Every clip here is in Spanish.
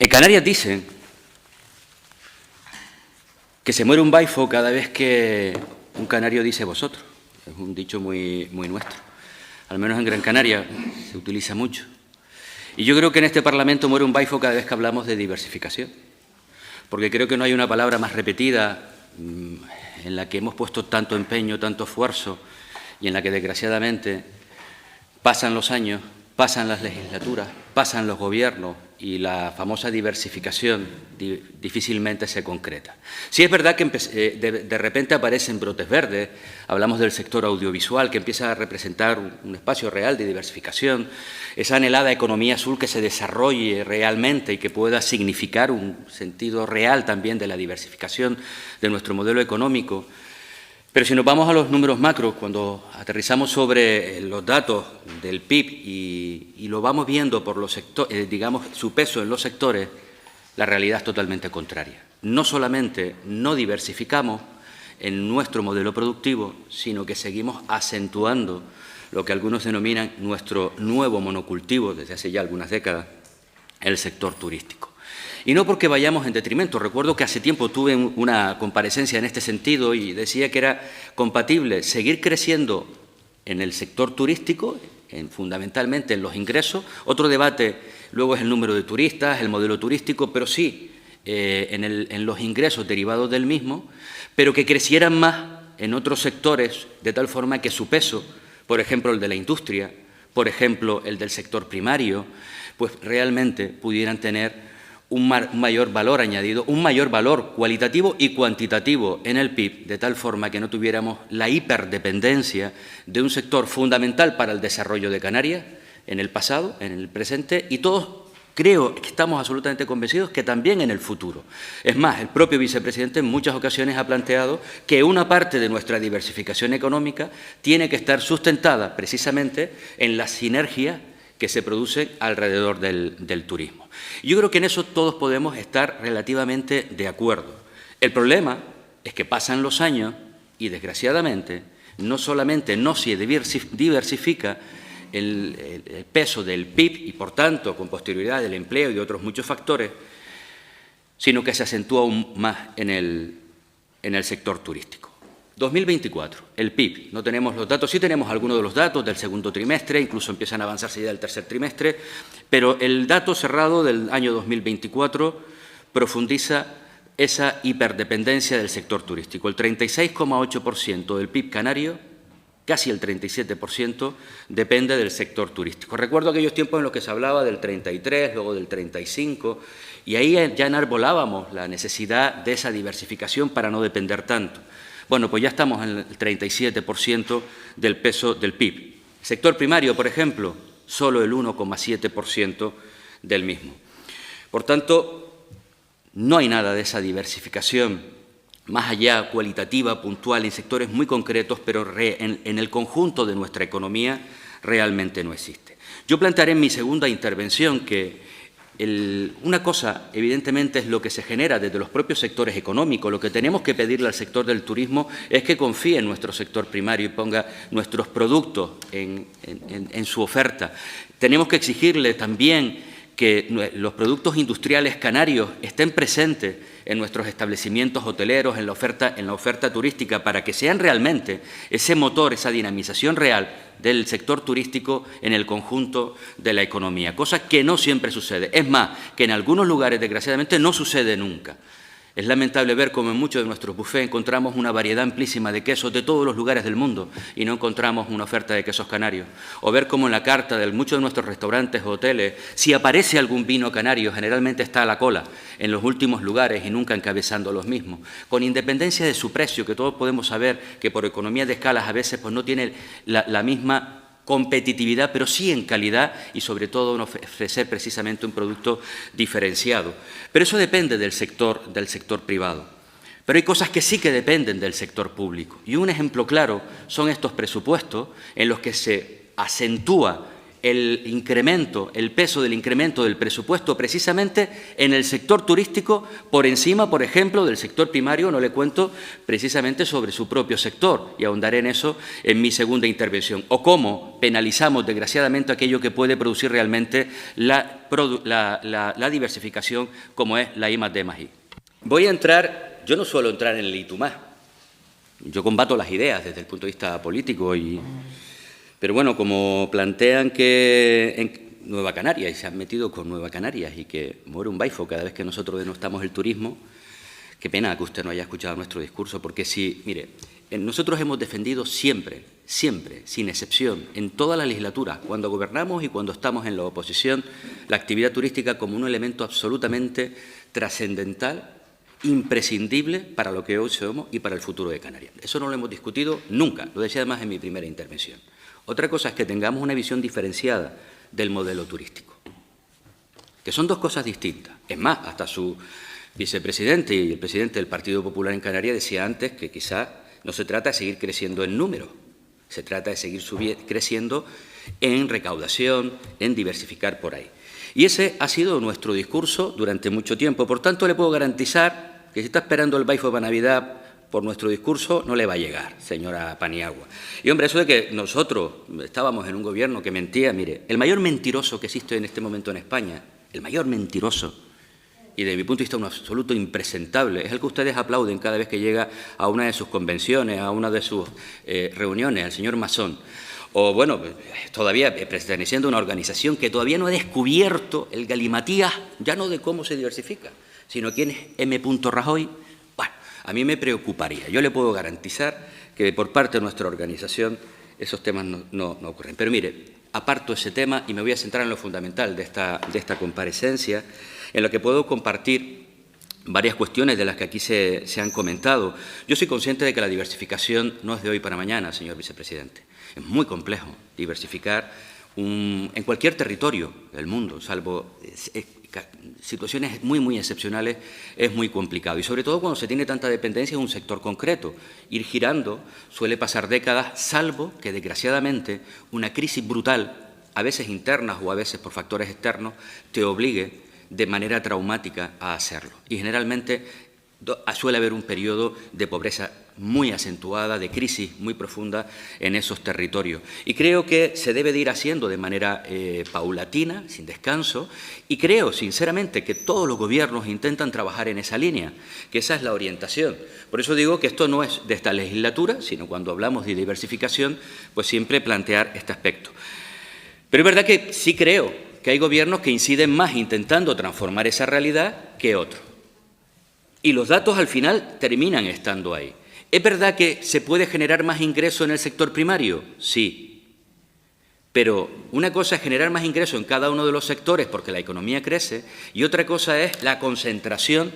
En Canarias dicen que se muere un baifo cada vez que un canario dice vosotros. Es un dicho muy nuestro. Al menos en Gran Canaria se utiliza mucho. Y yo creo que en este Parlamento muere un baifo cada vez que hablamos de diversificación. Porque creo que no hay una palabra más repetida en la que hemos puesto tanto empeño, tanto esfuerzo y en la que desgraciadamente pasan los años, pasan las legislaturas, pasan los gobiernos y la famosa diversificación difícilmente se concreta. Sí es verdad que de repente aparecen brotes verdes, hablamos del sector audiovisual que empieza a representar un espacio real de diversificación, esa anhelada economía azul que se desarrolle realmente y que pueda significar un sentido real también de la diversificación de nuestro modelo económico. Pero si nos vamos a los números macros, cuando aterrizamos sobre los datos del PIB y lo vamos viendo por los sectores, digamos, su peso en los sectores, la realidad es totalmente contraria. No solamente no diversificamos en nuestro modelo productivo, sino que seguimos acentuando lo que algunos denominan nuestro nuevo monocultivo desde hace ya algunas décadas, el sector turístico. Y no porque vayamos en detrimento. Recuerdo que hace tiempo tuve una comparecencia en este sentido y decía que era compatible seguir creciendo en el sector turístico, fundamentalmente en los ingresos. Otro debate luego es el número de turistas, el modelo turístico, pero sí en los ingresos derivados del mismo, pero que crecieran más en otros sectores de tal forma que su peso, por ejemplo el de la industria, por ejemplo el del sector primario, pues realmente pudieran tener un mayor valor añadido, un mayor valor cualitativo y cuantitativo en el PIB, de tal forma que no tuviéramos la hiperdependencia de un sector fundamental para el desarrollo de Canarias en el pasado, en el presente, y todos creo que estamos absolutamente convencidos que también en el futuro. Es más, el propio vicepresidente en muchas ocasiones ha planteado que una parte de nuestra diversificación económica tiene que estar sustentada precisamente en las sinergias que se producen alrededor del turismo. Yo creo que en eso todos podemos estar relativamente de acuerdo. El problema es que pasan los años y, desgraciadamente, no solamente no se diversifica el peso del PIB y, por tanto, con posterioridad del empleo y otros muchos factores, sino que se acentúa aún más en el sector turístico. 2024, el PIB, no tenemos los datos, sí tenemos algunos de los datos del segundo trimestre, incluso empiezan a avanzarse ya del tercer trimestre, pero el dato cerrado del año 2024 profundiza esa hiperdependencia del sector turístico. El 36,8% del PIB canario, casi el 37%, depende del sector turístico. Recuerdo aquellos tiempos en los que se hablaba del 33, luego del 35, y ahí ya enarbolábamos la necesidad de esa diversificación para no depender tanto. Bueno, pues ya estamos en el 37% del peso del PIB. El sector primario, por ejemplo, solo el 1,7% del mismo. Por tanto, no hay nada de esa diversificación más allá cualitativa, puntual, en sectores muy concretos, pero en el conjunto de nuestra economía realmente no existe. Yo plantearé en mi segunda intervención que una cosa, evidentemente, es lo que se genera desde los propios sectores económicos. Lo que tenemos que pedirle al sector del turismo es que confíe en nuestro sector primario y ponga nuestros productos en su oferta. Tenemos que exigirle también que los productos industriales canarios estén presentes en nuestros establecimientos hoteleros, en la oferta turística, para que sean realmente ese motor, esa dinamización real del sector turístico en el conjunto de la economía, cosa que no siempre sucede. Es más, que en algunos lugares, desgraciadamente, no sucede nunca. Es lamentable ver cómo en muchos de nuestros bufés encontramos una variedad amplísima de quesos de todos los lugares del mundo y no encontramos una oferta de quesos canarios. O ver cómo en la carta de muchos de nuestros restaurantes o hoteles, si aparece algún vino canario, generalmente está a la cola en los últimos lugares y nunca encabezando los mismos. Con independencia de su precio, que todos podemos saber que por economía de escalas a veces pues no tiene la misma competitividad, pero sí en calidad y sobre todo en ofrecer precisamente un producto diferenciado. Pero eso depende del sector privado. Pero hay cosas que sí que dependen del sector público. Y un ejemplo claro son estos presupuestos en los que se acentúa el peso del incremento del presupuesto precisamente en el sector turístico por encima, por ejemplo, del sector primario, no le cuento precisamente sobre su propio sector, y ahondaré en eso en mi segunda intervención, o cómo penalizamos desgraciadamente aquello que puede producir realmente la diversificación como es la I+D+I. Voy a entrar, yo no suelo entrar en el y tú más, yo combato las ideas desde el punto de vista político pero bueno, como plantean que en Nueva Canarias, y se han metido con Nueva Canarias, y que muere un baifo cada vez que nosotros denostamos el turismo, qué pena que usted no haya escuchado nuestro discurso, porque si, mire, nosotros hemos defendido siempre, siempre, sin excepción, en toda la legislatura, cuando gobernamos y cuando estamos en la oposición, la actividad turística como un elemento absolutamente trascendental, imprescindible para lo que hoy somos y para el futuro de Canarias. Eso no lo hemos discutido nunca, lo decía además en mi primera intervención. Otra cosa es que tengamos una visión diferenciada del modelo turístico, que son dos cosas distintas. Es más, hasta su vicepresidente y el presidente del Partido Popular en Canarias decía antes que quizás no se trata de seguir creciendo en número, se trata de seguir creciendo en recaudación, en diversificar por ahí. Y ese ha sido nuestro discurso durante mucho tiempo. Por tanto, le puedo garantizar que si está esperando el baifo para Navidad por nuestro discurso, no le va a llegar, señora Paniagua. Y, hombre, eso de que nosotros estábamos en un gobierno que mentía, mire, el mayor mentiroso que existe en este momento en España, el mayor mentiroso, y desde mi punto de vista un absoluto impresentable, es el que ustedes aplauden cada vez que llega a una de sus convenciones, a una de sus reuniones, al señor Masón. O, bueno, todavía perteneciendo a una organización que todavía no ha descubierto el galimatías, ya no de cómo se diversifica, sino quién es M. Rajoy. Bueno, a mí me preocuparía. Yo le puedo garantizar que por parte de nuestra organización esos temas no ocurren. Pero mire, aparto ese tema y me voy a centrar en lo fundamental de esta comparecencia, en lo que puedo compartir varias cuestiones de las que aquí se han comentado. Yo soy consciente de que la diversificación no es de hoy para mañana, señor vicepresidente. Es muy complejo diversificar en cualquier territorio del mundo, salvo situaciones muy excepcionales, es muy complicado. Y sobre todo cuando se tiene tanta dependencia de un sector concreto. Ir girando suele pasar décadas, salvo que, desgraciadamente, una crisis brutal, a veces internas o a veces por factores externos, te obligue de manera traumática a hacerlo. Y generalmente suele haber un periodo de pobreza muy acentuada, de crisis muy profunda en esos territorios. Y creo que se debe de ir haciendo de manera paulatina, sin descanso, y creo, sinceramente, que todos los gobiernos intentan trabajar en esa línea, que esa es la orientación. Por eso digo que esto no es de esta legislatura, sino cuando hablamos de diversificación, pues siempre plantear este aspecto. Pero es verdad que sí creo que hay gobiernos que inciden más intentando transformar esa realidad que otros. Y los datos al final terminan estando ahí. ¿Es verdad que se puede generar más ingreso en el sector primario? Sí. Pero una cosa es generar más ingreso en cada uno de los sectores porque la economía crece y otra cosa es la concentración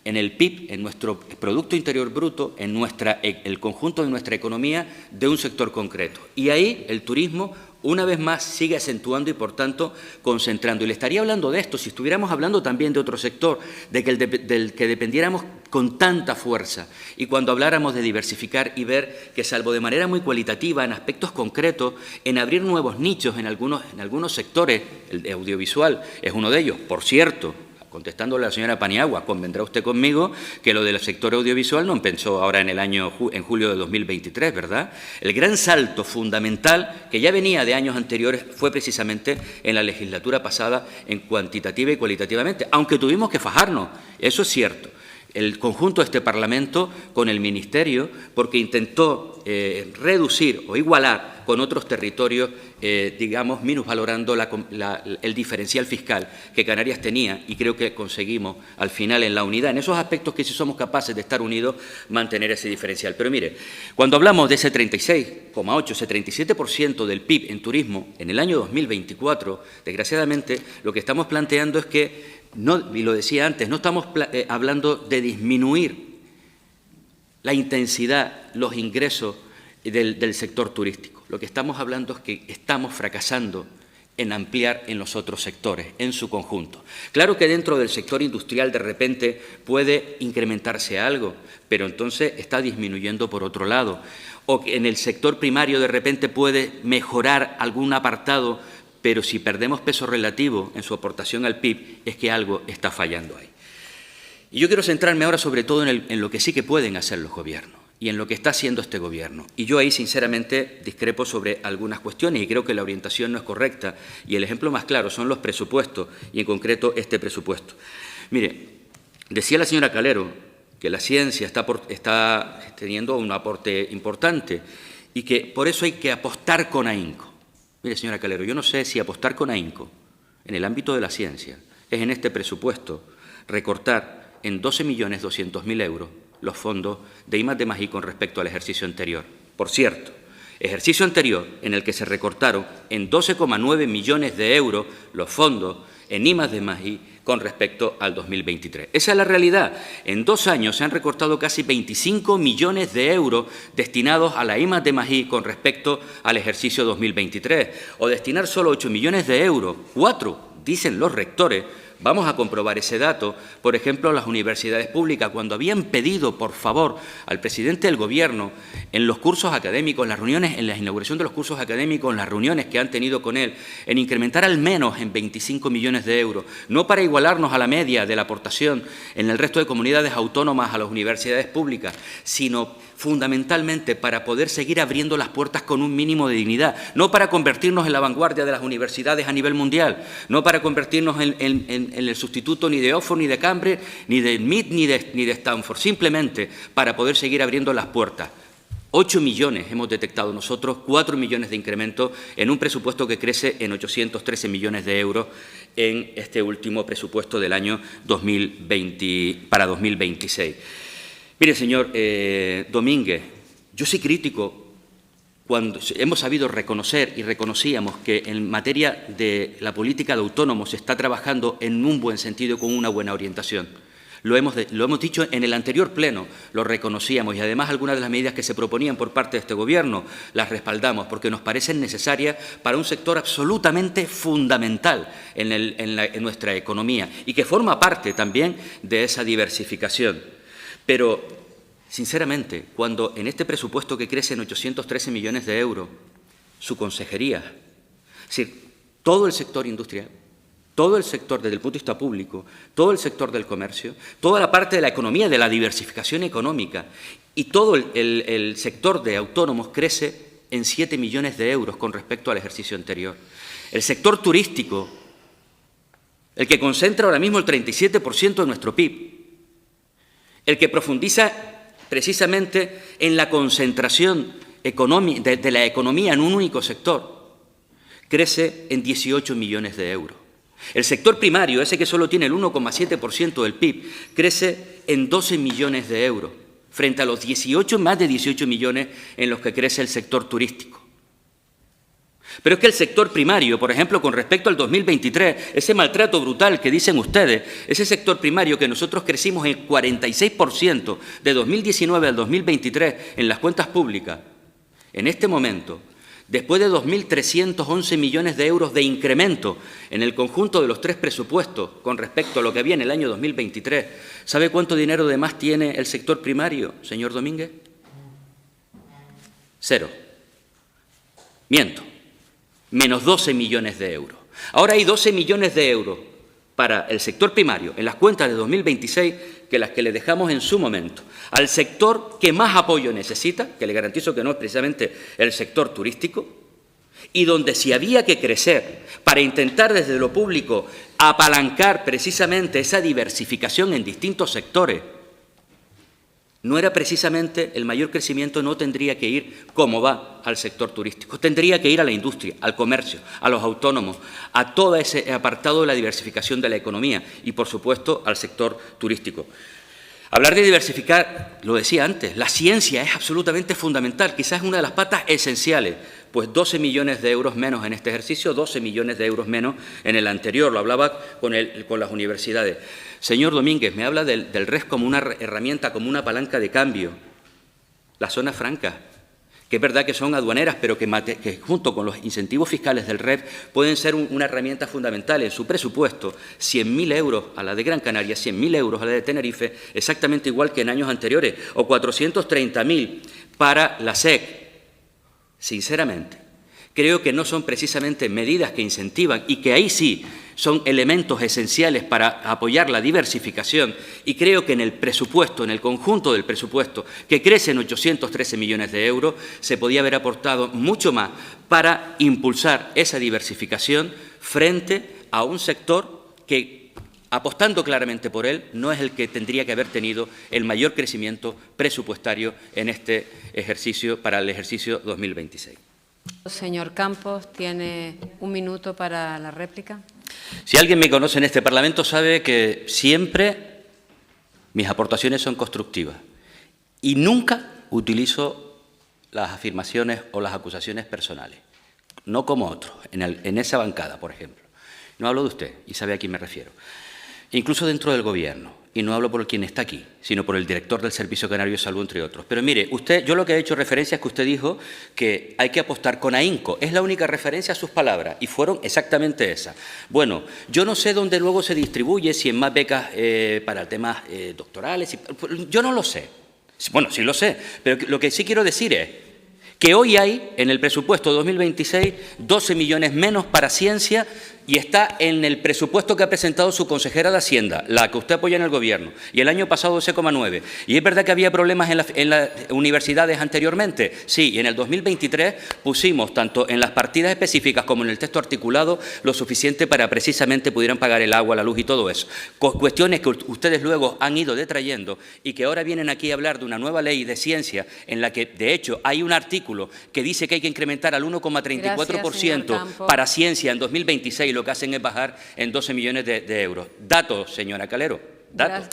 en el PIB, en nuestro Producto Interior Bruto, en el conjunto de nuestra economía de un sector concreto. Y ahí el turismo, una vez más, sigue acentuando y, por tanto, concentrando. Y le estaría hablando de esto si estuviéramos hablando también de otro sector, del que dependiéramos con tanta fuerza. Y cuando habláramos de diversificar y ver que, salvo de manera muy cualitativa, en aspectos concretos, en abrir nuevos nichos en algunos sectores, el audiovisual es uno de ellos, por cierto. Contestándole a la señora Paniagua, convendrá usted conmigo que lo del sector audiovisual no empezó ahora en julio de 2023, ¿verdad? El gran salto fundamental, que ya venía de años anteriores, fue precisamente en la legislatura pasada, en cuantitativa y cualitativamente, aunque tuvimos que fajarnos, eso es cierto. El conjunto de este Parlamento con el Ministerio, porque intentó reducir o igualar con otros territorios, digamos, minusvalorando el diferencial fiscal que Canarias tenía, y creo que conseguimos al final en la unidad, en esos aspectos que si somos capaces de estar unidos, mantener ese diferencial. Pero mire, cuando hablamos de ese 36,8, ese 37% del PIB en turismo en el año 2024, desgraciadamente, lo que estamos planteando es que, y lo decía antes, no estamos hablando de disminuir la intensidad, los ingresos del sector turístico. Lo que estamos hablando es que estamos fracasando en ampliar en los otros sectores, en su conjunto. Claro que dentro del sector industrial de repente puede incrementarse algo, pero entonces está disminuyendo por otro lado. O que en el sector primario de repente puede mejorar algún apartado, pero si perdemos peso relativo en su aportación al PIB, es que algo está fallando ahí. Y yo quiero centrarme ahora sobre todo en lo que sí que pueden hacer los gobiernos y en lo que está haciendo este Gobierno. Y yo ahí, sinceramente, discrepo sobre algunas cuestiones y creo que la orientación no es correcta. Y el ejemplo más claro son los presupuestos y, en concreto, este presupuesto. Mire, decía la señora Calero que la ciencia está teniendo un aporte importante y que por eso hay que apostar con ahínco. Mire, señora Calero, yo no sé si apostar con ahínco en el ámbito de la ciencia es en este presupuesto recortar en 12.200.000 euros los fondos de I+D+I con respecto al ejercicio anterior. Por cierto, ejercicio anterior en el que se recortaron en 12,9 millones de euros los fondos en I+D+I con respecto al 2023. Esa es la realidad. En 2 años se han recortado casi 25 millones de euros destinados a la I+D+I con respecto al ejercicio 2023. O destinar solo 8 millones de euros, 4, dicen los rectores. Vamos a comprobar ese dato, por ejemplo, las universidades públicas, cuando habían pedido, por favor, al presidente del Gobierno, en los cursos académicos, en las reuniones, en la inauguración de los cursos académicos, en las reuniones que han tenido con él, en incrementar al menos en 25 millones de euros, no para igualarnos a la media de la aportación en el resto de comunidades autónomas a las universidades públicas, sino fundamentalmente para poder seguir abriendo las puertas con un mínimo de dignidad, no para convertirnos en la vanguardia de las universidades a nivel mundial, no para convertirnos en el sustituto ni de Oxford, ni de Cambridge, ni de MIT, ni de Stanford, simplemente para poder seguir abriendo las puertas. 8 millones hemos detectado nosotros, 4 millones de incremento en un presupuesto que crece en 813 millones de euros en este último presupuesto del año 2020 para 2026. Mire, señor Domínguez, yo soy crítico cuando hemos sabido reconocer y reconocíamos que en materia de la política de autónomos se está trabajando en un buen sentido, con una buena orientación. Lo hemos dicho en el anterior pleno, lo reconocíamos y además algunas de las medidas que se proponían por parte de este Gobierno las respaldamos porque nos parecen necesarias para un sector absolutamente fundamental en nuestra economía y que forma parte también de esa diversificación. Pero, sinceramente, cuando en este presupuesto que crece en 813 millones de euros, su consejería, es decir, todo el sector industrial, todo el sector desde el punto de vista público, todo el sector del comercio, toda la parte de la economía, de la diversificación económica y todo el sector de autónomos crece en 7 millones de euros con respecto al ejercicio anterior. El sector turístico, el que concentra ahora mismo el 37% de nuestro PIB, el que profundiza precisamente en la concentración de la economía en un único sector, crece en 18 millones de euros. El sector primario, ese que solo tiene el 1,7% del PIB, crece en 12 millones de euros, frente a los más de 18 millones en los que crece el sector turístico. Pero es que el sector primario, por ejemplo, con respecto al 2023, ese maltrato brutal que dicen ustedes, ese sector primario que nosotros crecimos en 46% de 2019 al 2023 en las cuentas públicas, en este momento, después de 2.311 millones de euros de incremento en el conjunto de los 3 presupuestos con respecto a lo que había en el año 2023, ¿sabe cuánto dinero de más tiene el sector primario, señor Domínguez? 0. Miento. Menos 12 millones de euros. Ahora hay 12 millones de euros para el sector primario en las cuentas de 2026 que las que le dejamos en su momento al sector que más apoyo necesita, que le garantizo que no es precisamente el sector turístico, y donde si había que crecer para intentar desde lo público apalancar precisamente esa diversificación en distintos sectores, no era precisamente el mayor crecimiento, no tendría que ir como va al sector turístico, tendría que ir a la industria, al comercio, a los autónomos, a todo ese apartado de la diversificación de la economía y, por supuesto, al sector turístico. Hablar de diversificar, lo decía antes, la ciencia es absolutamente fundamental, quizás es una de las patas esenciales, pues 12 millones de euros menos en este ejercicio, 12 millones de euros menos en el anterior, lo hablaba con las universidades. Señor Domínguez, me habla del REF como una herramienta, como una palanca de cambio. Las zonas francas, que es verdad que son aduaneras, pero que junto con los incentivos fiscales del REF pueden ser una herramienta fundamental. En su presupuesto, 100.000 euros a la de Gran Canaria, 100.000 euros a la de Tenerife, exactamente igual que en años anteriores, o 430.000 para la SEC. Sinceramente, creo que no son precisamente medidas que incentivan y que ahí sí son elementos esenciales para apoyar la diversificación, y creo que en el presupuesto, en el conjunto del presupuesto, que crece en 813 millones de euros, se podía haber aportado mucho más para impulsar esa diversificación frente a un sector que, apostando claramente por él, no es el que tendría que haber tenido el mayor crecimiento presupuestario en este ejercicio, para el ejercicio 2026. Señor Campos, tiene un minuto para la réplica. Si alguien me conoce en este Parlamento sabe que siempre mis aportaciones son constructivas y nunca utilizo las afirmaciones o las acusaciones personales, no como otros, en esa bancada, por ejemplo. No hablo de usted y sabe a quién me refiero. Incluso dentro del Gobierno, y no hablo por quien está aquí, sino por el director del Servicio Canario de Salud, entre otros. Pero mire, yo lo que he hecho referencia es que usted dijo que hay que apostar con ahínco. Es la única referencia a sus palabras, y fueron exactamente esas. Bueno, yo no sé dónde luego se distribuye, si en más becas para temas doctorales. Yo no lo sé. Bueno, sí lo sé, pero lo que sí quiero decir es que hoy hay, en el presupuesto 2026, 12 millones menos para ciencia, y está en el presupuesto que ha presentado su consejera de Hacienda, la que usted apoya en el Gobierno, y el año pasado 12,9. ¿Y es verdad que había problemas en las universidades anteriormente? Sí, y en el 2023 pusimos, tanto en las partidas específicas como en el texto articulado, lo suficiente para precisamente pudieran pagar el agua, la luz y todo eso. Cuestiones que ustedes luego han ido detrayendo y que ahora vienen aquí a hablar de una nueva ley de ciencia en la que, de hecho, hay un artículo que dice que hay que incrementar al 1,34% para ciencia en 2026, lo que hacen es bajar en 12 millones de euros. Datos, señora Calero, datos.